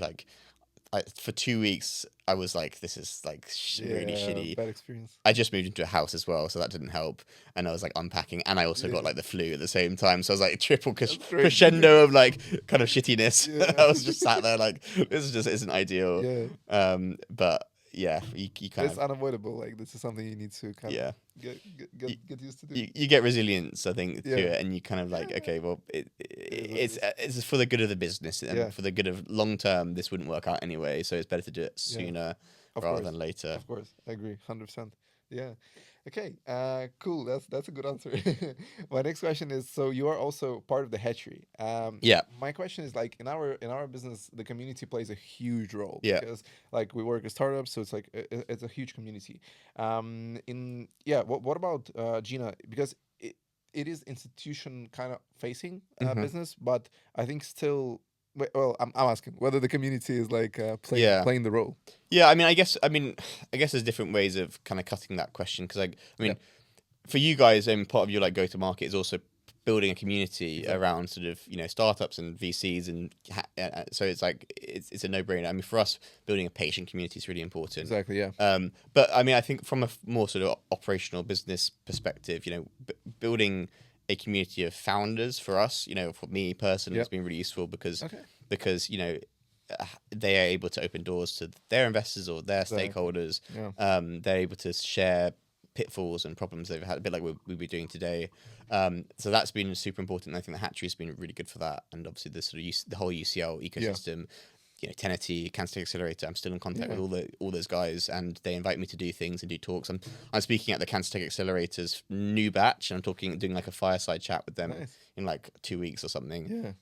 for 2 weeks, I was like, this is like really shitty. Bad experience. I just moved into a house as well, so that didn't help. And I was like unpacking, and I also got like the flu at the same time. So I was like triple crescendo of like kind of shittiness. I was just sat there like, this just isn't ideal. But yeah, you kind it's unavoidable. Like this is something you need to kind of get used to do. You get resilience, I think, to it, and you kind of like, okay, well, it's for the good of the business, and for the good of long term. This wouldn't work out anyway, so it's better to do it sooner rather than later. Of course, I agree, 100%. Yeah. Okay, cool. That's a good answer. My next question is: so you are also part of the hatchery. My question is like in our business, the community plays a huge role because like we work with startups, so it's like it's a huge community. What about Gena? Because it is institution kind of facing business, but I think still. Well, I'm asking whether the community is like playing the role. Yeah, I guess there's different ways of kind of cutting that question because for you guys, part of your like go to market is also building a community around sort of startups and VCs, and so it's like it's a no brainer. I mean, for us, building a patient community is really important. Exactly. Yeah. But I mean, I think from a more sort of operational business perspective, building a community of founders for us, for me personally, it's been really useful because they are able to open doors to their investors or their stakeholders. They're able to share pitfalls and problems they've had, a bit like we'll be doing today. So that's been super important. I think the hatchery has been really good for that, and obviously the sort of the whole UCL ecosystem. Tenity, Cancer Accelerator. I'm still in contact with all those guys, and they invite me to do things and do talks. I'm speaking at the Cancer Tech Accelerator's new batch, and I'm doing like a fireside chat with them in like 2 weeks or something.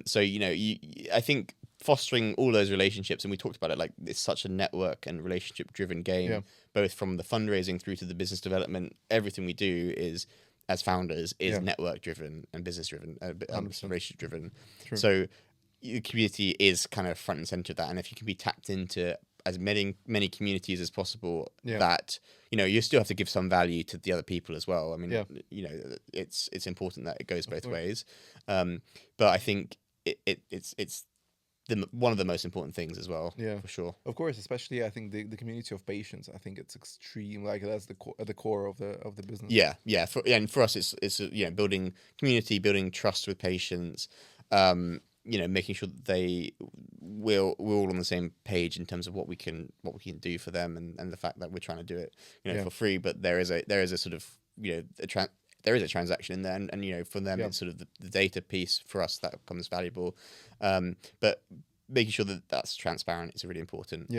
So I think fostering all those relationships, and we talked about it, like it's such a network and relationship driven game, both from the fundraising through to the business development. Everything we do is as founders is network driven and business driven, relationship driven. True. So the community is kind of front and center of that, and if you can be tapped into as many communities as possible, that you still have to give some value to the other people as well. I mean, it's important that it goes both ways, but I think it's one of the most important things as well. For sure. Of course, especially I think the community of patients. I think it's extreme. Like that's the core of the business. And for us, it's building community, building trust with patients. Making sure that we're all on the same page in terms of what we can do for them, and the fact that we're trying to do it for free, but there is a sort of there is a transaction in there, and for them it's sort of the data piece. For us that becomes valuable, but making sure that that's transparent is really important.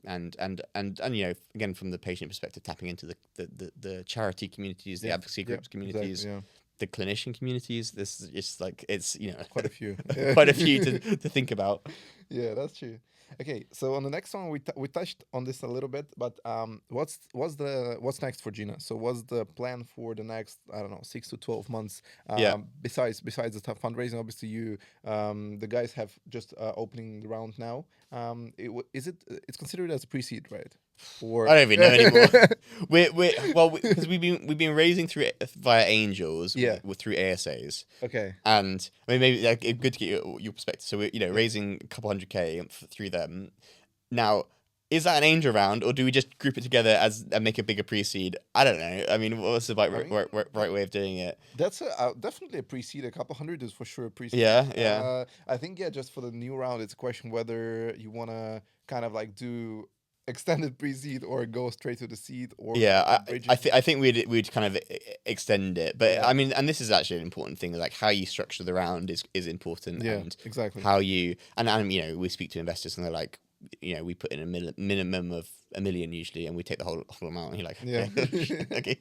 And again, from the patient perspective, tapping into the charity communities, the advocacy groups communities. The clinician communities, this is just like it's quite a few to think about. Yeah, that's true. Okay, so on the next one we touched on this a little bit, but what's next for Gena? So what's the plan for the next 6 to 12 months? Besides the fundraising, obviously you the guys have just opening the round now. It's considered as a pre-seed, right? Or I don't even know anymore. Because we've been raising via angels, through ASAs. Okay. And I mean, maybe like, good to get your perspective. So we're raising a couple $100K through them. Now, is that an angel round, or do we just group it together and make a bigger pre-seed? I don't know. I mean, what's the right way of doing it? That's definitely a pre-seed. A couple hundred is for sure a pre-seed. Yeah. I think just for the new round, it's a question whether you want to kind of like do extended pre-seed or go straight to the seed, or I think we'd kind of extend it, but I mean, and this is actually an important thing, like how you structure the round is important. And exactly how you and we speak to investors and they're like, we put in a minimum of $1 million usually, and we take the whole amount. And you're like, okay,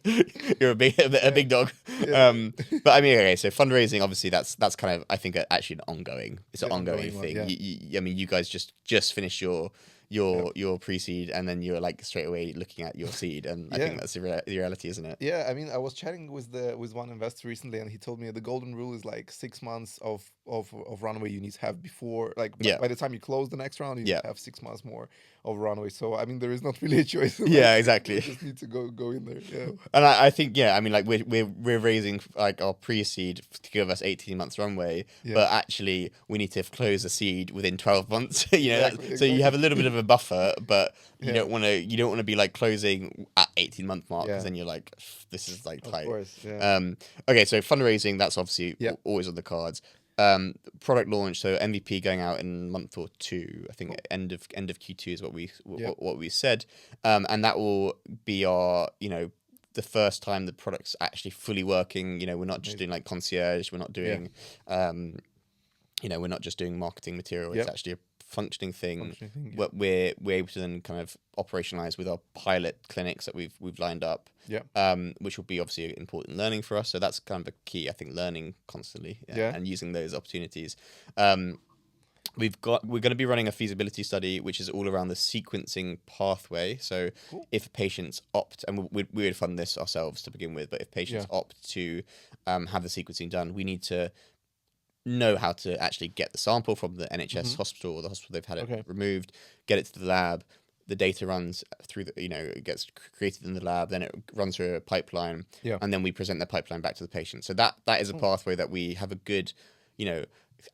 you're a big dog. But I mean, okay, so fundraising, obviously, that's kind of, I think, actually an ongoing thing. Yeah. I mean, you guys just finished your your pre-seed, and then you're like straight away looking at your seed, and I think that's the reality, isn't it? Yeah, I mean, I was chatting with one investor recently, and he told me the golden rule is like 6 months of runway you need to have before, like by the time you close the next round, you need to have 6 months more of runway. So I mean, there is not really a choice. Like, exactly. You just need to go in there. Yeah, and I think I mean, like we're raising like our pre-seed to give us 18 months runway, but actually we need to close the seed within 12 months. So you have a little bit of a buffer, but you don't want to be like closing at 18-month mark, because then you're like, this is like tight. Of course, okay, so fundraising, that's obviously always on the cards. Product launch, so MVP going out in a month or two. I think end of Q2 is what we said, and that will be our the first time the product's actually fully working. We're not just doing like concierge. We're not doing we're not just doing marketing material. It's actually a functioning thing. What we're able to then kind of operationalize with our pilot clinics that we've lined up. Which will be obviously important learning for us. So that's kind of a key, I think, learning constantly and using those opportunities. We're going to be running a feasibility study, which is all around the sequencing pathway. So if patients opt, and we would fund this ourselves to begin with, but if patients opt to have the sequencing done, we need to know how to actually get the sample from the NHS hospital or the hospital they've had it removed, get it to the lab. The data runs through it gets created in the lab, then it runs through a pipeline, and then we present the pipeline back to the patient. So that is a pathway that we have a good,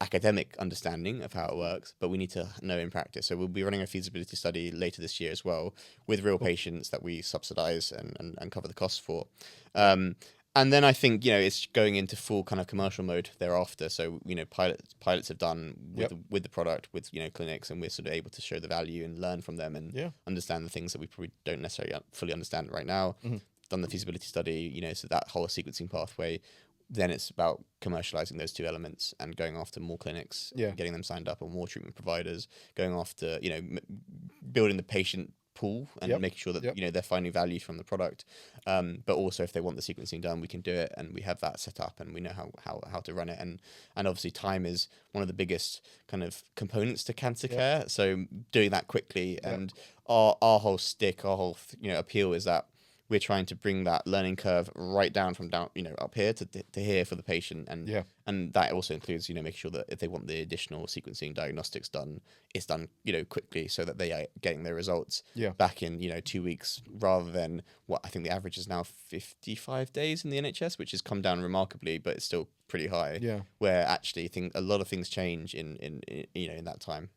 academic understanding of how it works, but we need to know in practice. So we'll be running a feasibility study later this year as well with real patients that we subsidize and cover the costs for. And then I think it's going into full kind of commercial mode thereafter. So pilots have done with the product with clinics, and we're sort of able to show the value and learn from them and understand the things that we probably don't necessarily fully understand right now. Done the feasibility study, so that whole sequencing pathway. Then it's about commercializing those two elements and going after more clinics, getting them signed up, or more treatment providers, going after building the patient pool and making sure that they're finding value from the product, but also if they want the sequencing done, we can do it, and we have that set up, and we know how to run it, and obviously time is one of the biggest kind of components to cancer care, so doing that quickly, and our whole appeal is that we're trying to bring that learning curve right down from up here to here for the patient, and that also includes making sure that if they want the additional sequencing diagnostics done, it's done quickly, so that they are getting their results back in 2 weeks, rather than what I think the average is now 55 days in the NHS, which has come down remarkably, but it's still pretty high. Where actually I think a lot of things change in that time.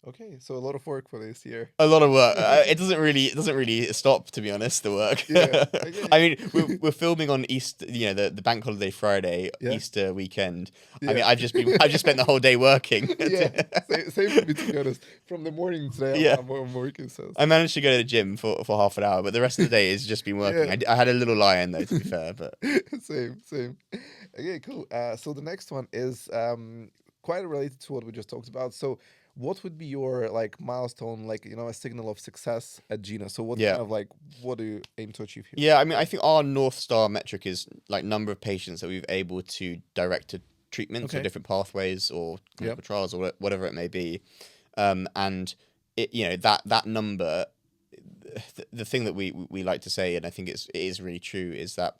Okay, so a lot of work for this year. A lot of work. It doesn't really stop, to be honest. The work. Okay. I mean, we're filming on Easter, the bank holiday Friday, Easter weekend. I mean, I've just spent the whole day working. Same for me, to be honest. From the morning today, I'm working. So I managed to go to the gym for half an hour, but the rest of the day has just been working. I had a little lie-in though, to be fair, but same. Okay, cool. So the next one is quite related to what we just talked about. So what would be your milestone, a signal of success at Gena? So what what do you aim to achieve here? I mean, I think our North Star metric is number of patients that we've able to direct to treatments or different pathways or clinical trials or whatever it may be. And it, that number, the thing that we like to say, and I think it is really true, is that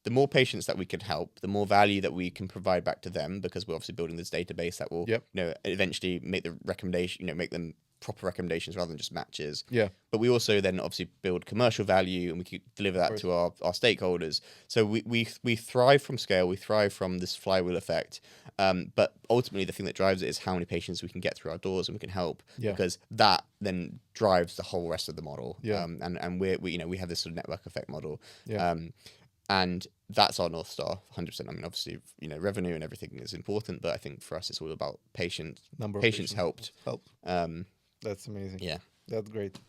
the more patients that we can help, the more value that we can provide back to them, because we're obviously building this database that will eventually make the recommendation, make them proper recommendations rather than just matches. But we also then obviously build commercial value, and we can deliver that to our stakeholders. So we thrive from scale, we thrive from this flywheel effect. But ultimately the thing that drives it is how many patients we can get through our doors and we can help, because that then drives the whole rest of the model. And we have this sort of network effect model. And that's our North Star, 100%. I mean, obviously, revenue and everything is important, but I think for us, it's all about patients helped. That's amazing. Yeah. That's great.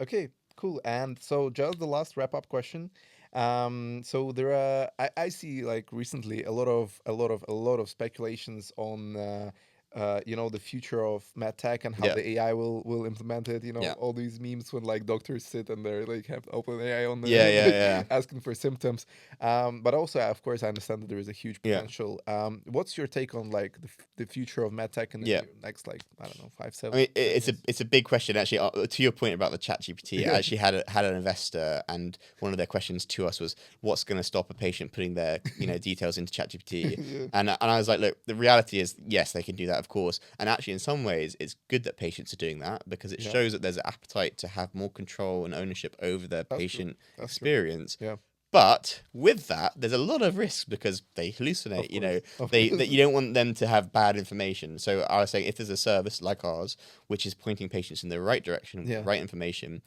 Okay, cool. And so just the last wrap-up question. So there are, I see recently a lot of speculations on the future of medtech and how Yeah. the AI will implement it. Yeah. All these memes when like doctors sit and they're like have open AI on Yeah. the Yeah. asking for symptoms. But also, of course, I understand that there is a huge Yeah. potential. What's your take on like the future of medtech in the Yeah. next, like, I don't know, 5, I 7, mean, 10 it's a years? it's a big question actually. To your point about the ChatGPT, I Yeah. actually had an investor, and one of their questions to us was, "What's going to stop a patient putting their details into ChatGPT?" Yeah. And I was like, "Look, the reality is, yes, they can do that, of course. And actually, in some ways, it's good that patients are doing that because it Yeah. shows that there's an appetite to have more control and ownership over their That's true. patient That's true. experience." Yeah. But with that, there's a lot of risks because they hallucinate. Of course. Of They course. that you don't want them to have bad information. So I was saying, if there's a service like ours which is pointing patients in the right direction with the Yeah. right information,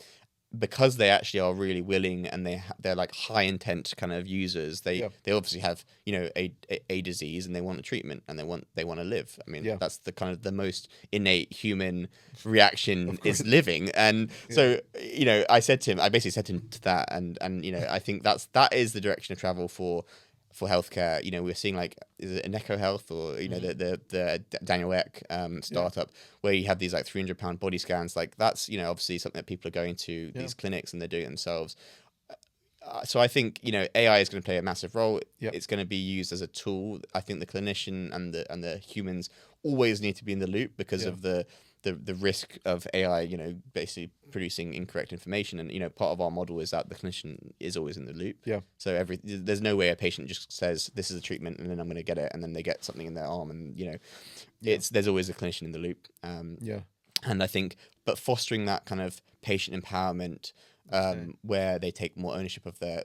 because they actually are really willing and they're like high intent kind of users. Yeah. They obviously have a disease and they want a treatment and they want to live. I mean, Yeah. that's the kind of the most innate human reaction Of is course. living. And Yeah. so I basically said to him to that, and I think that is the direction of travel for healthcare. We're seeing like, is it Gena Health or the Daniel Ek startup where you have these like £300 body scans. Like that's obviously something that people are going to these clinics and they're doing it themselves. So I think AI is going to play a massive role. Yeah. It's going to be used as a tool. I think the clinician and the humans always need to be in the loop because of the risk of AI, basically producing incorrect information. And part of our model is that the clinician is always in the loop. Yeah. So there's no way a patient just says this is a treatment and then I'm going to get it and then they get something in their arm and there's always a clinician in the loop. Yeah. And I think, but fostering that kind of patient empowerment, where they take more ownership of their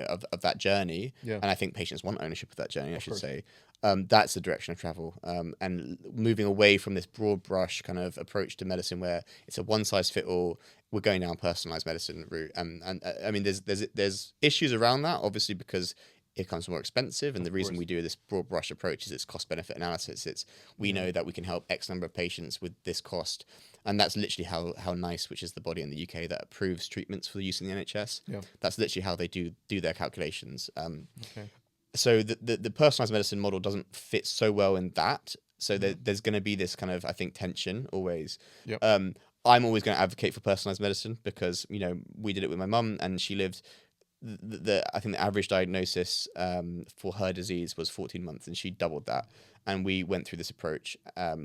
of that journey. Yeah. And I think patients want ownership of that journey, I should course. say. That's the direction of travel. And moving away from this broad brush kind of approach to medicine where it's a one size fit all, we're going down personalized medicine route. And I mean, there's issues around that, obviously, because it becomes more expensive, and the reason we do this broad brush approach is it's cost benefit analysis. We know that we can help X number of patients with this cost, and that's literally how NICE, which is the body in the UK that approves treatments for use in the NHS. Yeah. That's literally how they do their calculations. Okay. So the personalized medicine model doesn't fit so well in that. So there's going to be this kind of, I think, tension always. Yep. I'm always going to advocate for personalized medicine because we did it with my mum, and she lived. I think the average diagnosis for her disease was 14 months, and she doubled that. And we went through this approach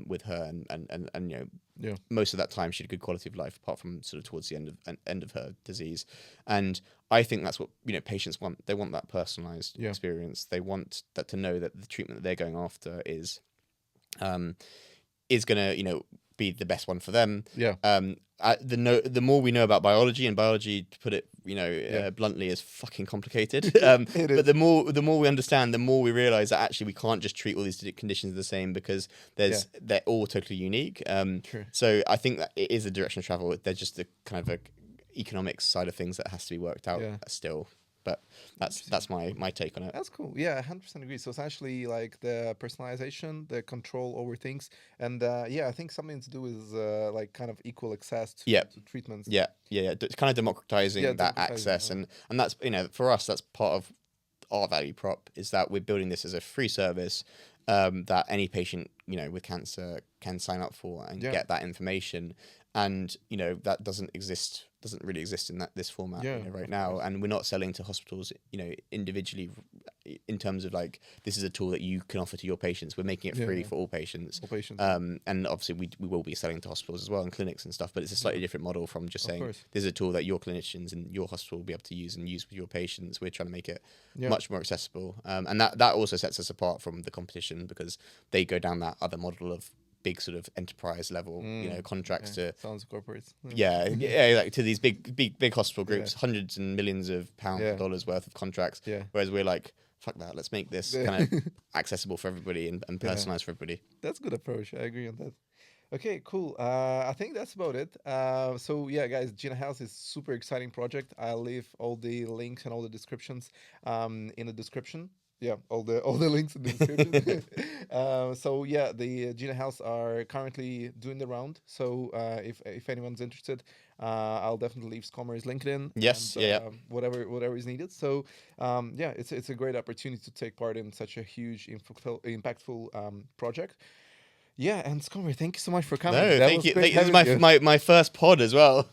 with her, and most of that time she had a good quality of life, apart from sort of towards the end of her disease. And I think that's what patients want. They want that personalized experience. They want that to know that the treatment that they're going after is going to be the best one for them. Yeah. The more we know about biology, and biology, to put it bluntly, is fucking complicated. But the more we understand, the more we realize that actually we can't just treat all these conditions the same because they're all totally unique. So I think that it is a direction of travel. There's just the kind of economics side of things that has to be worked out still. But that's my take on it. That's cool. Yeah, 100% agree. So essentially, like the personalization, the control over things, and I think something to do with like kind of equal access to treatments. It's kind of democratizing that access, and that's for us that's part of our value prop is that we're building this as a free service that any patient with cancer can sign up for and get that information. And that doesn't really exist in this format right now. And we're not selling to hospitals individually in terms of like this is a tool that you can offer to your patients. We're making it free for all patients. And obviously we will be selling to hospitals as well and clinics and stuff, but it's a slightly different model from just saying this is a tool that your clinicians and your hospital will be able to use with your patients. We're trying to make it much more accessible, and that also sets us apart from the competition because they go down that other model of big sort of enterprise level, contracts to sounds corporate. Like to these big hospital groups, hundreds and millions of dollars worth of contracts. Whereas we're like, fuck that, let's make this kind of accessible for everybody and personalized for everybody. That's a good approach. I agree on that. Okay, cool. I think that's about it. So yeah, guys, Gena Health is super exciting project. I'll leave all the links and all the descriptions in the description. Yeah, all the links in the description. So yeah, the Gena Health are currently doing the round. So if anyone's interested, I'll definitely leave Skomer's LinkedIn. Yes, and, whatever is needed. So it's a great opportunity to take part in such a huge, impactful project. Yeah, and Skomer, thank you so much for coming. No, That thank was you. great This is having you. my first pod as well.